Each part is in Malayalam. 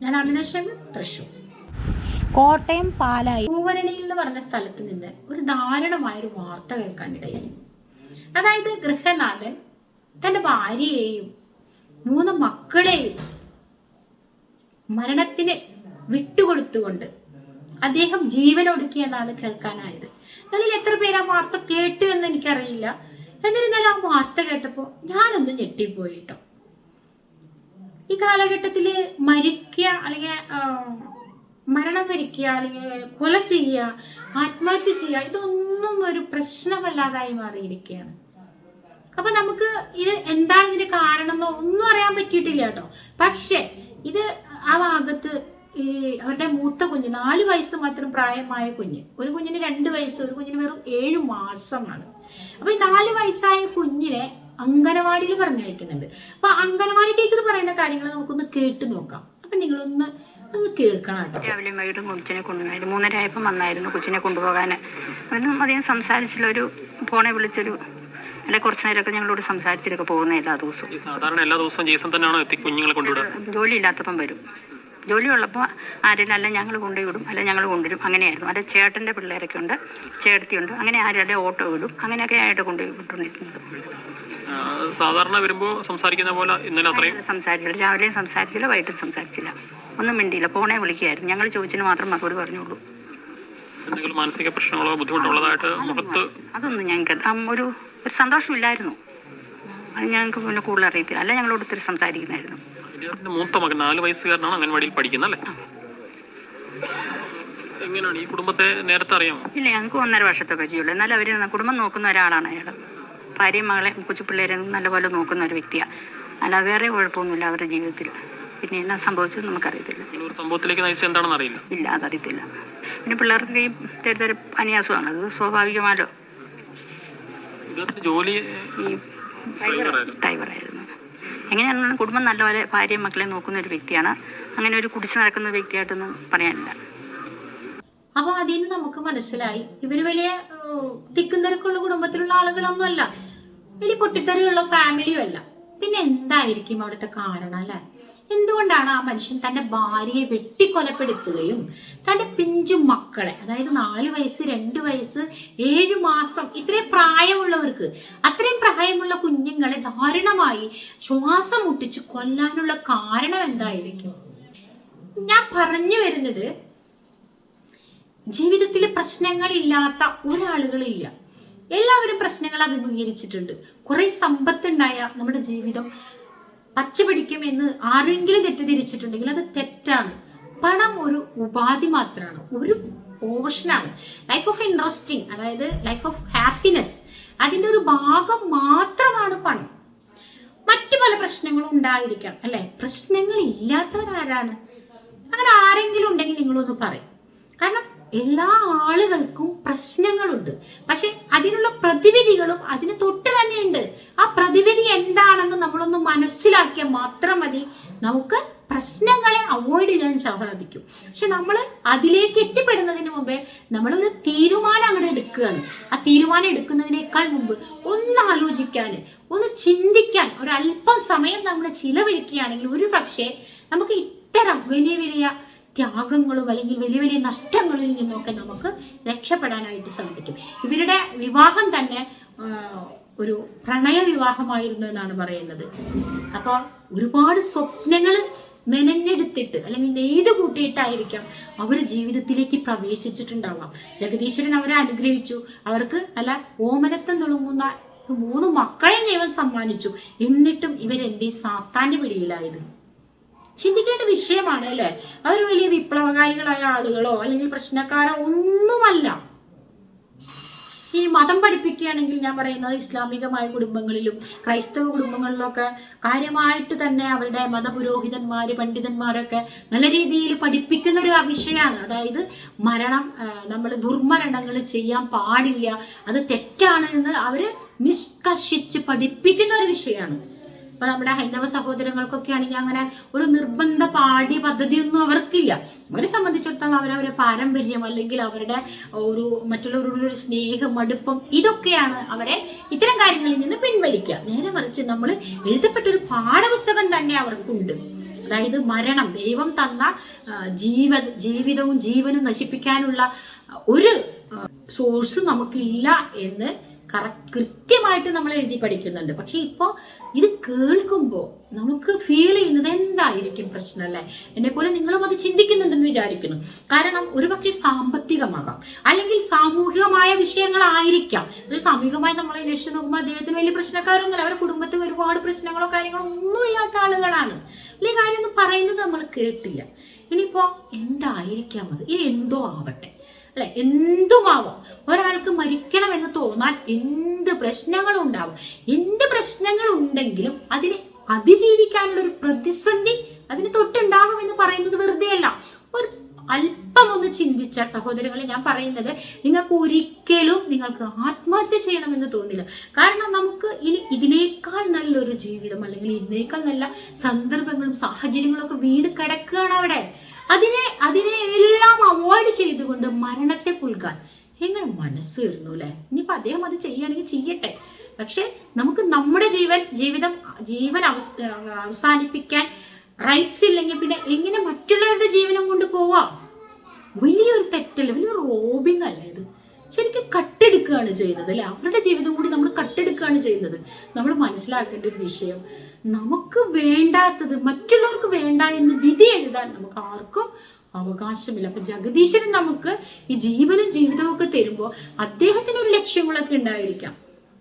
ഞാൻ അഭിലാഷം, തൃശ്ശൂർ. കോട്ടയം പാലായി പൂവരണിയിൽ എന്ന് പറഞ്ഞ സ്ഥലത്ത് നിന്ന് ഒരു ദാരുണമായൊരു വാർത്ത കേൾക്കാനിടയായി. അതായത് ഗൃഹനാഥൻ തന്റെ ഭാര്യയെയും 3 മക്കളെയും മരണത്തിന് വിട്ടുകൊടുത്തുകൊണ്ട് അദ്ദേഹം ജീവനൊടുക്കിയെന്നാണ് കേൾക്കാനായത്. അതിൽ എത്ര പേര് ആ വാർത്ത കേട്ടു എന്ന് എനിക്കറിയില്ല. എന്നിരുന്നാലും ആ വാർത്ത കേട്ടപ്പോൾ ഞാനൊന്ന് ഞെട്ടിപ്പോയിട്ടോ. ഈ കാലഘട്ടത്തില് മരിക്കുക അല്ലെങ്കിൽ മരണം വരിക്കുക അല്ലെങ്കിൽ കൊല ചെയ്യുക, ആത്മഹത്യ ചെയ്യുക, ഇതൊന്നും ഒരു പ്രശ്നമല്ലാതായി മാറിയിരിക്കുകയാണ്. അപ്പൊ നമുക്ക് ഇത് എന്താണ് ഇതിന്റെ കാരണം ഒന്നും അറിയാൻ പറ്റിയിട്ടില്ല കേട്ടോ. പക്ഷെ ഇത് ആ ഭാഗത്ത് ഈ അവരുടെ മൂത്ത കുഞ്ഞ് 4 വയസ്സ് മാത്രം പ്രായമായ കുഞ്ഞ്, ഒരു കുഞ്ഞിന് 2 വയസ്സ്, ഒരു കുഞ്ഞിന് വെറും 7 മാസമാണ്. അപ്പൊ ഈ 4 വയസ്സായ കുഞ്ഞിനെ അംഗനവാടിയിൽ പറഞ്ഞയക്കുന്നുണ്ട്. അപ്പൊ അംഗനവാടി ടീച്ചർ പറയുന്ന കാര്യങ്ങൾ നമുക്കൊന്ന് കേട്ടു നോക്കാം. അപ്പൊ നിങ്ങളൊന്ന് കേൾക്കണം കേട്ടോ. രാവിലെ വൈകിട്ടും കൊച്ചിനെ കൊണ്ടുപോയി 3:30 ആയപ്പോൾ വന്നായിരുന്നു കൊച്ചിനെ കൊണ്ടുപോകാൻ. ഒന്നും അധികം സംസാരിച്ചില്ല. ഒരു ഫോണെ വിളിച്ചൊരു അല്ലെ കുറച്ചു നേരമൊക്കെ ഞങ്ങളോട് സംസാരിച്ചിട്ടൊക്കെ പോകുന്ന എല്ലാ ദിവസവും. സാധാരണ എല്ലാ ദിവസവും ജേസൺ തന്നെയാണോ എത്തി കുഞ്ഞുങ്ങളെ കൊണ്ടുവിടുക? ജോലി ഇല്ലാത്തപ്പം വരും. ജോലി ഉള്ളപ്പോൾ ആരെങ്കിലും അല്ല ഞങ്ങൾ കൊണ്ടുപോയി വിടും, അല്ല ഞങ്ങൾ കൊണ്ടുവരും. അങ്ങനെയായിരുന്നു. അല്ലെ ചേട്ടൻ്റെ പിള്ളേരൊക്കെ ഉണ്ട്, ചേട്ടത്തിയുണ്ട്, അങ്ങനെ ആരല്ലേ ഓട്ടോ വിടും. അങ്ങനെയൊക്കെ ആയിട്ട് കൊണ്ടുപോയി വിട്ടുകൊണ്ടിരിക്കുന്നത്. സാധാരണ വരുമ്പോൾ സംസാരിക്കുന്ന പോലെ ഇന്നലെ അത്രയും സംസാരിച്ചില്ല. രാവിലെയും സംസാരിച്ചില്ല, വൈകിട്ടും സംസാരിച്ചില്ല, ഒന്നും മിണ്ടിയില്ല. ഫോണെ വിളിക്കുകയായിരുന്നു. ഞങ്ങൾ ചോദിച്ചതിന് മാത്രം മറുപടി പറഞ്ഞോളൂ. എന്തെങ്കിലും മാനസിക പ്രശ്നങ്ങളോ ബുദ്ധിമുട്ടുള്ളതായിട്ട് മുഖത്ത് അതൊന്നും ഞങ്ങൾക്ക് ഒരു സന്തോഷമില്ലായിരുന്നു. അത് ഞങ്ങൾക്ക് പിന്നെ കൂടുതൽ അറിയത്തില്ല. അല്ല ഞങ്ങളോട് ഒത്തിരി സംസാരിക്കുന്നായിരുന്നു. മൂത്ത മകൻ 4 വയസ്സുകാരനാണ് അംഗൻവാടിയിൽ പഠിക്കുന്നത് അല്ലേ? എങ്ങനെയാണ് ഈ കുടുംബത്തെ നേരത്തെ അറിയാമോ? ഇല്ല, ഞങ്ങൾക്ക് 1.5 വർഷത്തൊക്കെ ചെയ്യുള്ളൂ. എന്നാലും അവർ കുടുംബം നോക്കുന്ന ഒരാളാണ് അയാൾ. ഭാര്യയും മകളെ കൊച്ചുപിള്ളേരെ നല്ലപോലെ നോക്കുന്ന ഒരു വ്യക്തിയാണ്. അല്ലാതെ വേറെ കുഴപ്പമൊന്നുമില്ല അവരുടെ ജീവിതത്തിൽ. പിന്നെ എന്നാ സംഭവിച്ചത് നമുക്കറിയത്തില്ല. ഒരു സംഭവത്തിലേക്ക് നയിച്ചത് എന്താണെന്ന് അറിയില്ല. ഇല്ല, അതറിയത്തില്ല. പിന്നെ പിള്ളേർക്ക് ഈ തരം അന്യാസമാണ്, അത് സ്വാഭാവികമാലോ. ജോലി ഈ ഡ്രൈവറായിരുന്നു. എങ്ങനെയാണ് കുടുംബം നല്ലപോലെ ഭാര്യയും മക്കളെ നോക്കുന്ന ഒരു വ്യക്തിയാണ്. അങ്ങനെ ഒരു കുടിച്ചു നടക്കുന്ന വ്യക്തിയായിട്ടൊന്നും പറയാനില്ല. അപ്പൊ അതിന് നമുക്ക് മനസ്സിലായി ഇവര് വലിയ തിക്കും തിരക്കുള്ള കുടുംബത്തിലുള്ള ആളുകളൊന്നും അല്ല, വലിയ പൊട്ടിത്തെറിയുള്ള ഫാമിലിയും അല്ല. പിന്നെ എന്തായിരിക്കും അവിടുത്തെ കാരണം അല്ലെ? എന്തുകൊണ്ടാണ് ആ മനുഷ്യൻ തന്റെ ഭാര്യയെ വെട്ടിക്കൊലപ്പെടുത്തുകയും തന്റെ പിഞ്ചു മക്കളെ, അതായത് 4 വയസ്സ്, 2 വയസ്സ്, 7 മാസം, ഇത്രയും പ്രായമുള്ളവർക്ക്, അത്രയും പ്രായമുള്ള കുഞ്ഞുങ്ങളെ ദാരുണമായി ശ്വാസം മുട്ടിച്ച് കൊല്ലാനുള്ള കാരണം എന്തായിരിക്കും? ഞാൻ പറഞ്ഞു വരുന്നത്, ജീവിതത്തിൽ പ്രശ്നങ്ങളില്ലാത്ത ഒരാളുകളില്ല. എല്ലാവരും പ്രശ്നങ്ങൾ അഭിമുഖീകരിച്ചിട്ടുണ്ട്. കുറെ സമ്പത്തുണ്ടായ നമ്മുടെ ജീവിതം പച്ചപിടിക്കും എന്ന് ആരെങ്കിലും തെറ്റിദ്ധരിച്ചിട്ടുണ്ടെങ്കിൽ അത് തെറ്റാണ്. പണം ഒരു ഉപാധി മാത്രമാണ്, ഒരു പോർഷനാണ്. ലൈഫ് ഓഫ് ഇൻട്രസ്റ്റിംഗ്, അതായത് ലൈഫ് ഓഫ് ഹാപ്പിനെസ്, അതിൻ്റെ ഒരു ഭാഗം മാത്രമാണ് പണം. മറ്റു പല പ്രശ്നങ്ങളും ഉണ്ടായിരിക്കാം അല്ലെ? പ്രശ്നങ്ങൾ ഇല്ലാത്തവരാരാണ്? അങ്ങനെ ആരെങ്കിലും ഉണ്ടെങ്കിൽ നിങ്ങളൊന്ന് പറയും. കാരണം എല്ലാ ആളുകൾക്കും പ്രശ്നങ്ങളുണ്ട്. പക്ഷെ അതിനുള്ള പ്രതിവിധികളും അതിന് തൊട്ട് തന്നെയുണ്ട്. ആ പ്രതിവിധി എന്താണെന്ന് നമ്മളൊന്ന് മനസ്സിലാക്കിയാൽ മാത്രം മതി നമുക്ക് പ്രശ്നങ്ങളെ അവോയ്ഡ് ചെയ്യാൻ സാധിക്കും. പക്ഷെ നമ്മൾ അതിലേക്ക് എത്തിപ്പെടുന്നതിന് മുമ്പേ നമ്മളൊരു തീരുമാനം അങ്ങോട്ട് എടുക്കുകയാണ്. ആ തീരുമാനം എടുക്കുന്നതിനേക്കാൾ മുമ്പ് ഒന്ന് ആലോചിക്കാൻ, ഒന്ന് ചിന്തിക്കാൻ ഒരല്പം സമയം നമ്മൾ ചിലവഴിക്കുകയാണെങ്കിൽ ഒരു പക്ഷേ നമുക്ക് ഇത്തരം വലിയ വലിയ ത്യാഗങ്ങളും അല്ലെങ്കിൽ വലിയ വലിയ നഷ്ടങ്ങളിൽ നിന്നൊക്കെ നമുക്ക് രക്ഷപ്പെടാനായിട്ട് സാധിക്കും. ഇവരുടെ വിവാഹം തന്നെ ഒരു പ്രണയ വിവാഹമായിരുന്നു എന്നാണ് പറയുന്നത്. അപ്പോൾ ഒരുപാട് സ്വപ്നങ്ങൾ മെനഞ്ഞെടുത്തിട്ട് അല്ലെങ്കിൽ നെയ്ത് കൂട്ടിയിട്ടായിരിക്കാം അവർ ജീവിതത്തിലേക്ക് പ്രവേശിച്ചിട്ടുണ്ടാവാം. ജഗദീശ്വരൻ അവരെ അനുഗ്രഹിച്ചു. അവർക്ക് നല്ല ഓമനത്തം തുളുങ്ങുന്ന 3 മക്കളെ ദൈവം സമ്മാനിച്ചു. എന്നിട്ടും ഇവരെന്തേ സാത്താന്റെ പിടിയിലായത്? ചിന്തിക്കേണ്ട വിഷയമാണ് അല്ലെ? അവർ വലിയ വിപ്ലവകാരികളായ ആളുകളോ അല്ലെങ്കിൽ പ്രശ്നക്കാരോ ഒന്നുമല്ല. ഈ മതം പഠിപ്പിക്കുകയാണെങ്കിൽ ഞാൻ പറയുന്നത് ഇസ്ലാമികമായ കുടുംബങ്ങളിലും ക്രൈസ്തവ കുടുംബങ്ങളിലൊക്കെ കാര്യമായിട്ട് തന്നെ അവരുടെ മതപുരോഹിതന്മാര്, പണ്ഡിതന്മാരൊക്കെ നല്ല രീതിയിൽ പഠിപ്പിക്കുന്ന ഒരു വിഷയമാണ്. അതായത് മരണം, നമ്മൾ ദുർമരണങ്ങൾ ചെയ്യാൻ പാടില്ല, അത് തെറ്റാണ് എന്ന് അവര് നിഷ്കർഷിച്ച് പഠിപ്പിക്കുന്ന ഒരു വിഷയമാണ്. അപ്പൊ നമ്മുടെ ഹൈന്ദവ സഹോദരങ്ങൾക്കൊക്കെ ആണെങ്കിൽ അങ്ങനെ ഒരു നിർബന്ധ പാഠ്യ പദ്ധതിയൊന്നും അവർക്കില്ല. അവരെ സംബന്ധിച്ചിടത്തോളം അവരവരുടെ പാരമ്പര്യം അല്ലെങ്കിൽ അവരുടെ ഒരു മറ്റുള്ളവരോടുള്ള ഒരു സ്നേഹം, അടുപ്പം, ഇതൊക്കെയാണ് അവരെ ഇത്തരം കാര്യങ്ങളിൽ നിന്ന് പിൻവലിക്കുക. നേരെ മറിച്ച് നമ്മൾ എഴുതപ്പെട്ട ഒരു പാഠപുസ്തകം തന്നെ അവർക്കുണ്ട്. അതായത് മരണം, ദൈവം തന്ന ജീവിതവും ജീവനും നശിപ്പിക്കാനുള്ള ഒരു സോഴ്സ് നമുക്കില്ല എന്ന് കൃത്യമായിട്ട് നമ്മൾ എഴുതി പഠിക്കുന്നുണ്ട്. പക്ഷെ ഇപ്പോൾ ഇത് കേൾക്കുമ്പോൾ നമുക്ക് ഫീൽ ചെയ്യുന്നത് എന്തായിരിക്കും പ്രശ്നം അല്ലേ? എന്നെ പോലെ നിങ്ങളും അത് ചിന്തിക്കുന്നുണ്ടെന്ന് വിചാരിക്കുന്നു. കാരണം ഒരുപക്ഷെ സാമ്പത്തികമാകാം, അല്ലെങ്കിൽ സാമൂഹികമായ വിഷയങ്ങളായിരിക്കാം. പക്ഷെ സാമൂഹികമായി നമ്മളെ അന്വേഷിച്ച് നോക്കുമ്പോൾ അദ്ദേഹത്തിന് വലിയ പ്രശ്നക്കാരൊന്നുമില്ല. അവരുടെ കുടുംബത്തിൽ ഒരുപാട് പ്രശ്നങ്ങളോ കാര്യങ്ങളോ ഒന്നും ഇല്ലാത്ത ആളുകളാണ്. അല്ലെങ്കിൽ കാര്യമൊന്നും പറയുന്നത് നമ്മൾ കേട്ടില്ല. ഇനിയിപ്പോ എന്തായിരിക്കാം അത്? ഇനി എന്തോ ആവട്ടെ അല്ലെ, എന്തുമാവാം. ഒരാൾക്ക് മരിക്കണമെന്ന് തോന്നാൻ എന്ത് പ്രശ്നങ്ങളും ഉണ്ടാവും. എന്ത് പ്രശ്നങ്ങൾ ഉണ്ടെങ്കിലും അതിനെ അതിജീവിക്കാനുള്ള ഒരു പ്രതിസന്ധി അതിന് തൊട്ടുണ്ടാകും എന്ന് പറയുന്നത് വെറുതെ അല്ല. ഒരു അല്പം ഒന്ന് ചിന്തിച്ചാൽ സഹോദരങ്ങളെ, ഞാൻ പറയുന്നത് നിങ്ങൾക്ക് ഒരിക്കലും നിങ്ങൾക്ക് ആത്മഹത്യ ചെയ്യണമെന്ന് തോന്നില്ല. കാരണം നമുക്ക് ഇനി ഇതിനേക്കാൾ നല്ലൊരു ജീവിതം, അല്ലെങ്കിൽ ഇതിനേക്കാൾ നല്ല സന്ദർഭങ്ങളും സാഹചര്യങ്ങളും ഒക്കെ വീട് കിടക്കുകയാണ് അവിടെ. അതിനെ എല്ലാം അവോയ്ഡ് ചെയ്തുകൊണ്ട് മരണത്തെ പുൽകാൻ എങ്ങനെ മനസ്സ് വരുന്നു അല്ലെ? ഇനിയിപ്പോ അദ്ദേഹം അത് ചെയ്യുകയാണെങ്കിൽ ചെയ്യട്ടെ. പക്ഷെ നമുക്ക് നമ്മുടെ ജീവൻ അവസാനിപ്പിക്കാൻ റൈറ്റ്സ് ഇല്ലെങ്കിൽ പിന്നെ എങ്ങനെ മറ്റുള്ളവരുടെ ജീവനം കൊണ്ട് പോവാം? വലിയൊരു തെറ്റല്ലേ, വലിയൊരു റോബിംഗ് അല്ലേ ഇത്? ശരിക്കും കട്ടെടുക്കുകയാണ് ചെയ്യുന്നത് അല്ലെ? അവരുടെ ജീവിതം കൂടി നമ്മൾ കട്ടെടുക്കുകയാണ് ചെയ്യുന്നത്. നമ്മൾ മനസ്സിലാക്കേണ്ട ഒരു വിഷയം, നമുക്ക് വേണ്ടാത്തത് മറ്റുള്ളവർക്ക് വേണ്ട എന്ന് വിധി എഴുതാൻ നമുക്ക് ആർക്കും അവകാശമില്ല. അപ്പൊ ജഗദീശൻ നമുക്ക് ഈ ജീവനും ജീവിതവും ഒക്കെ തരുമ്പോൾ അദ്ദേഹത്തിന് ഒരു ലക്ഷ്യങ്ങളൊക്കെ ഉണ്ടായിരിക്കാം.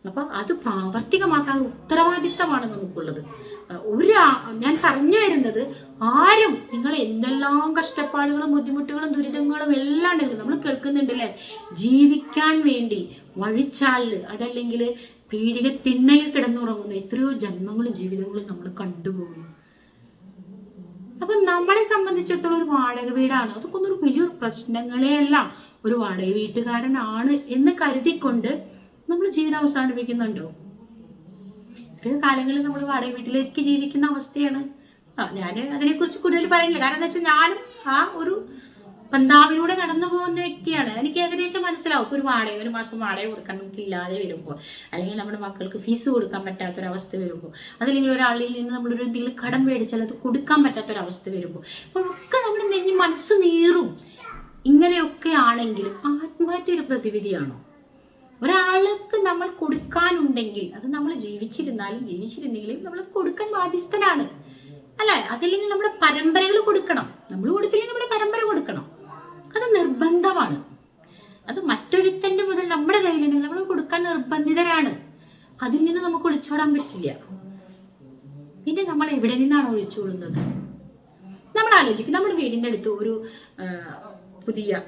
അപ്പൊ അത് പ്രാവർത്തികമാക്കാനുള്ള ഉത്തരവാദിത്തമാണ് നമുക്കുള്ളത്. ഞാൻ പറഞ്ഞു വരുന്നത്, ആരും നിങ്ങൾ എന്തെല്ലാം കഷ്ടപ്പാടുകളും ബുദ്ധിമുട്ടുകളും ദുരിതങ്ങളും എല്ലാം ഉണ്ടെങ്കിലും നമ്മൾ കേൾക്കുന്നുണ്ടല്ലേ, ജീവിക്കാൻ വേണ്ടി വഴിച്ചാല് അതല്ലെങ്കിൽ പീഡിക തിണ്ണയിൽ കിടന്നുറങ്ങുന്ന എത്രയോ ജന്മങ്ങളും ജീവിതങ്ങളും നമ്മൾ കണ്ടുപോകുന്നു. അപ്പൊ നമ്മളെ സംബന്ധിച്ചിടത്തോളം ഒരു വാടക വീടാണ്, അതൊക്കെ ഒന്നൊരു വലിയൊരു പ്രശ്നങ്ങളേ അല്ല. ഒരു വാടക വീട്ടുകാരനാണ് എന്ന് കരുതിക്കൊണ്ട് നമ്മൾ ജീവിതം അവസാനിപ്പിക്കുന്നുണ്ടോ? ഇത്രയും കാലങ്ങളിൽ നമ്മൾ വാടക വീട്ടിലേക്ക് ജീവിക്കുന്ന അവസ്ഥയാണ്. ഞാൻ അതിനെക്കുറിച്ച് കൂടുതൽ പറയുന്നില്ല. കാരണം എന്താ വെച്ചാൽ ഞാനും ആ ഒരു പന്താവിലൂടെ നടന്നു പോകുന്ന വ്യക്തിയാണ്. എനിക്ക് ഏകദേശം മനസ്സിലാവും. ഒരു മാസം വാടക കൊടുക്കാൻ നമുക്ക് ഇല്ലാതെ വരുമ്പോൾ, അല്ലെങ്കിൽ നമ്മുടെ മക്കൾക്ക് ഫീസ് കൊടുക്കാൻ പറ്റാത്തൊരവസ്ഥ വരുമ്പോൾ, അതല്ലെങ്കിൽ ഒരാളിൽ നിന്ന് നമ്മളൊരു എന്തെങ്കിലും കടം മേടിച്ചാൽ അത് കൊടുക്കാൻ പറ്റാത്തൊരവസ്ഥ വരുമ്പോൾ, അപ്പോഴൊക്കെ നമ്മൾ നെഞ്ഞ് മനസ്സ് നീറും. ഇങ്ങനെയൊക്കെ ആണെങ്കിലും ആത്മഹത്യ ഒരു പ്രതിവിധിയാണോ? ഒരാൾക്ക് നമ്മൾ കൊടുക്കാനുണ്ടെങ്കിൽ അത് നമ്മൾ ജീവിച്ചിരുന്നെങ്കിലും നമ്മൾ കൊടുക്കാൻ ബാധ്യസ്ഥനാണ് അല്ലെ? അതല്ലെങ്കിൽ നമ്മുടെ പരമ്പരകൾ കൊടുക്കണം. നമ്മൾ കൊടുത്തില്ലെങ്കിൽ നമ്മുടെ പരമ്പര കൊടുക്കണം. അത് നിർബന്ധമാണ്. അത് മറ്റൊരുത്തന്റെ മുതൽ നമ്മുടെ കയ്യിലുണ്ടെങ്കിൽ നമ്മൾ കൊടുക്കാൻ നിർബന്ധിതരാണ്. അതിൽ നിന്ന് നമുക്ക് ഒളിച്ചോടാൻ പറ്റില്ല. പിന്നെ നമ്മൾ എവിടെ നിന്നാണ് ഒളിച്ചോടുന്നത്? നമ്മൾ ആലോചിക്കും. നമ്മുടെ വീടിന്റെ അടുത്ത് ഒരു പുതിയ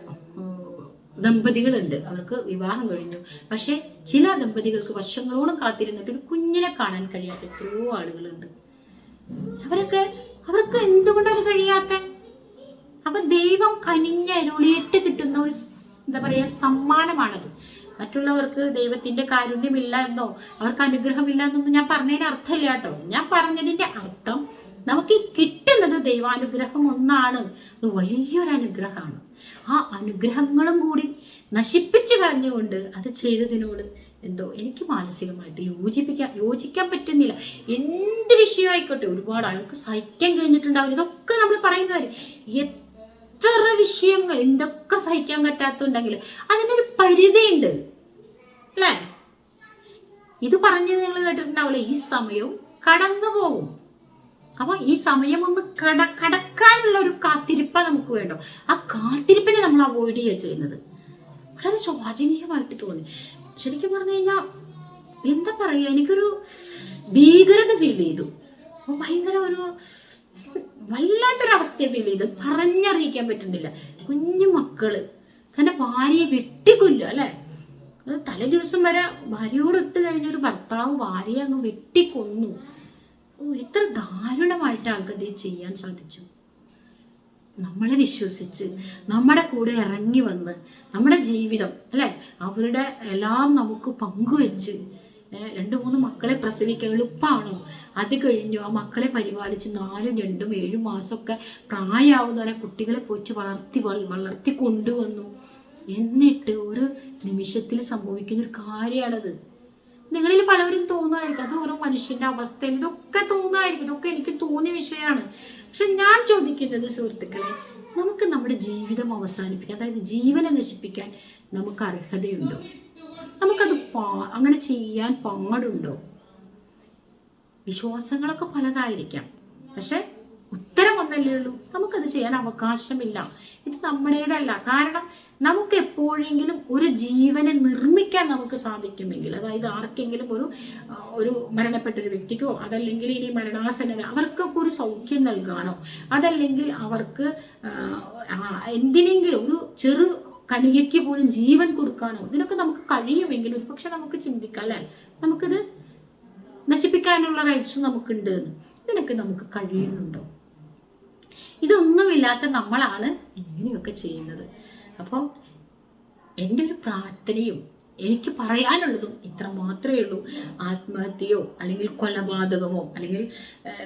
ദമ്പതികളുണ്ട്. അവർക്ക് വിവാഹം കഴിഞ്ഞു. പക്ഷെ ചില ദമ്പതികൾക്ക് വർഷങ്ങളോളം കാത്തിരുന്നിട്ട് ഒരു കുഞ്ഞിനെ കാണാൻ കഴിയാത്ത എത്രയോ ആളുകളുണ്ട്. അവർക്ക് എന്തുകൊണ്ടത് കഴിയാത്ത? അപ്പൊ ദൈവം കനിഞ്ഞരുളിയിട്ട് കിട്ടുന്ന ഒരു എന്താ പറയാ സമ്മാനമാണത്. മറ്റുള്ളവർക്ക് ദൈവത്തിന്റെ കാരുണ്യമില്ല എന്നോ അവർക്ക് അനുഗ്രഹമില്ല എന്നൊന്നും ഞാൻ പറഞ്ഞതിന് അർത്ഥമില്ല കേട്ടോ. ഞാൻ പറഞ്ഞതിന്റെ അർത്ഥം നമുക്ക് കിട്ടുന്നത് ദൈവാനുഗ്രഹം ഒന്നാണ്. അത് വലിയൊരു അനുഗ്രഹമാണ്. ആ അനുഗ്രഹങ്ങളും കൂടി നശിപ്പിച്ചു കളഞ്ഞുകൊണ്ട് അത് ചെയ്തതിനോട് എന്തോ എനിക്ക് മാനസികമായിട്ട് യോജിക്കാൻ പറ്റുന്നില്ല. എന്ത് വിഷയമായിക്കോട്ടെ, ഒരുപാട് ആൾക്ക് സഹിക്കാൻ കഴിഞ്ഞിട്ടുണ്ടാവില്ല. ഇതൊക്കെ നമ്മൾ പറയുന്നവര് എത്ര വിഷയങ്ങൾ എന്തൊക്കെ സഹിക്കാൻ പറ്റാത്തുണ്ടെങ്കിൽ അതിനൊരു പരിധിയുണ്ട് അല്ലേ? ഇത് പറഞ്ഞത് നിങ്ങൾ കേട്ടിട്ടുണ്ടാവില്ല, ഈ സമയവും കടന്നു പോകും. അപ്പൊ ഈ സമയം ഒന്ന് കടക്കാനുള്ള ഒരു കാത്തിരിപ്പ നമുക്ക് വേണ്ടോ? ആ കാത്തിരിപ്പിനെ നമ്മൾ അവോയ്ഡ് ചെയ്യുക ചെയ്യുന്നത്. വളരെ ശോചനീയമായിട്ട് തോന്നി. ശരിക്കും പറഞ്ഞു കഴിഞ്ഞാൽ എന്താ പറയുക, എനിക്കൊരു ഭീകരത ഫീൽ ചെയ്തു. ഭയങ്കര ഒരു വല്ലാത്തൊരവസ്ഥയെ ഫീൽ ചെയ്തു. പറഞ്ഞറിയിക്കാൻ പറ്റുന്നില്ല. കുഞ്ഞു മക്കള് തന്റെ ഭാര്യയെ വെട്ടിക്കൊല്ലുക അല്ലെ? തലേ ദിവസം വരെ ഭാര്യയോട് ഒത്തു കഴിഞ്ഞൊരു ഭർത്താവ് ഭാര്യയെ അങ്ങ് വെട്ടിക്കൊന്നു. എത്ര ദാരുണമായിട്ട് ആൾക്കത് ചെയ്യാൻ സാധിച്ചു. നമ്മളെ വിശ്വസിച്ച് നമ്മുടെ കൂടെ ഇറങ്ങി വന്ന് നമ്മുടെ ജീവിതം അല്ലെ, അവരുടെ എല്ലാം നമുക്ക് പങ്കുവെച്ച് 2-3 മക്കളെ പ്രസവിക്കാൻ എളുപ്പമാണോ? അത് കഴിഞ്ഞു ആ മക്കളെ പരിപാലിച്ച് 4, 2, 7 മാസമൊക്കെ പ്രായമാവുന്നവരെ കുട്ടികളെ പോയിട്ട് വളർത്തി കൊണ്ടുവന്നു. എന്നിട്ട് ഒരു നിമിഷത്തിൽ സംഭവിക്കുന്ന ഒരു കാര്യമാണത്. നിങ്ങളിൽ പലവരും തോന്നുമായിരിക്കും അത് ഓരോ മനുഷ്യന്റെ അവസ്ഥയിൽ ഇതൊക്കെ തോന്നുമായിരിക്കും, ഇതൊക്കെ എനിക്ക് തോന്നിയ വിഷയമാണ്. പക്ഷെ ഞാൻ ചോദിക്കുന്നത് സുഹൃത്തുക്കളെ, നമുക്ക് നമ്മുടെ ജീവിതം അവസാനിപ്പിക്കാൻ, അതായത് ജീവനെ നശിപ്പിക്കാൻ നമുക്ക് അർഹതയുണ്ടോ? നമുക്കത് അങ്ങനെ ചെയ്യാൻ പാടുണ്ടോ? വിശ്വാസങ്ങളൊക്കെ പലതായിരിക്കാം, പക്ഷെ ഉത്തരം ഒന്നല്ലേ ഉള്ളൂ, നമുക്കത് ചെയ്യാൻ അവകാശമില്ല. ഇത് നമ്മുടേതല്ല. കാരണം നമുക്ക് എപ്പോഴെങ്കിലും ഒരു ജീവനെ നിർമ്മിക്കാൻ നമുക്ക് സാധിക്കുമെങ്കിൽ, അതായത് ആർക്കെങ്കിലും ഒരു മരണപ്പെട്ട ഒരു വ്യക്തിക്കോ, അതല്ലെങ്കിൽ ഇനി മരണാസന്ന അവർക്കൊക്കെ ഒരു സൗഖ്യം നൽകാനോ, അതല്ലെങ്കിൽ അവർക്ക് എന്തിനെങ്കിലും ഒരു ചെറു കണികയ്ക്ക് പോലും ജീവൻ കൊടുക്കാനോ ഇതിനൊക്കെ നമുക്ക് കഴിയുമെങ്കിൽ ഒരു പക്ഷെ നമുക്ക് ചിന്തിക്കാം അല്ലെ, നമുക്കിത് നശിപ്പിക്കാനുള്ള റൈറ്റ്സ് നമുക്കുണ്ട്. ഇതിനൊക്കെ നമുക്ക് കഴിയുന്നുണ്ടോ? ഇതൊന്നുമില്ലാത്ത നമ്മളാണ് ഇങ്ങനെയൊക്കെ ചെയ്യുന്നത്. അപ്പോൾ എൻ്റെ ഒരു പ്രാർത്ഥനയും എനിക്ക് പറയാനുള്ളതും ഇത്ര മാത്രമേ ഉള്ളൂ. ആത്മഹത്യയോ അല്ലെങ്കിൽ കൊലപാതകമോ അല്ലെങ്കിൽ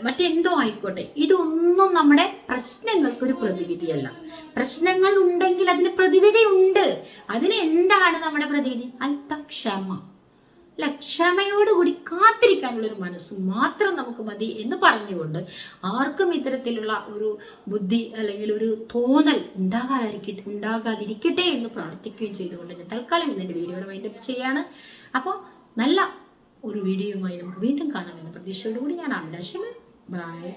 മറ്റെന്തോ ആയിക്കോട്ടെ, ഇതൊന്നും നമ്മുടെ പ്രശ്നങ്ങൾക്കൊരു പ്രതിവിധിയല്ല. പ്രശ്നങ്ങൾ ഉണ്ടെങ്കിൽ അതിന് പ്രതിവിധി ഉണ്ട്. അതിന് എന്താണ് നമ്മുടെ പ്രതിവിധി? അല്പം ക്ഷമ. ക്ഷമയോടുകൂടി കാത്തിരിക്കാനുള്ളൊരു മനസ്സ് മാത്രം നമുക്ക് മതി എന്ന് പറഞ്ഞുകൊണ്ട് ആർക്കും ഇത്തരത്തിലുള്ള ഒരു ബുദ്ധി അല്ലെങ്കിൽ ഒരു തോന്നൽ ഉണ്ടാകാതിരിക്കട്ടെ എന്ന് പ്രാർത്ഥിക്കുകയും ചെയ്തുകൊണ്ട് ഞാൻ തൽക്കാലം ഇന്ന് എൻ്റെ വീഡിയോയുടെ വൈൻഡപ്പ് ചെയ്യാണ്. അപ്പോൾ നല്ല ഒരു വീഡിയോയുമായി നമുക്ക് വീണ്ടും കാണാമെന്ന പ്രതീക്ഷയോടുകൂടി ഞാൻ ആമിന ഷിമ. ബൈ.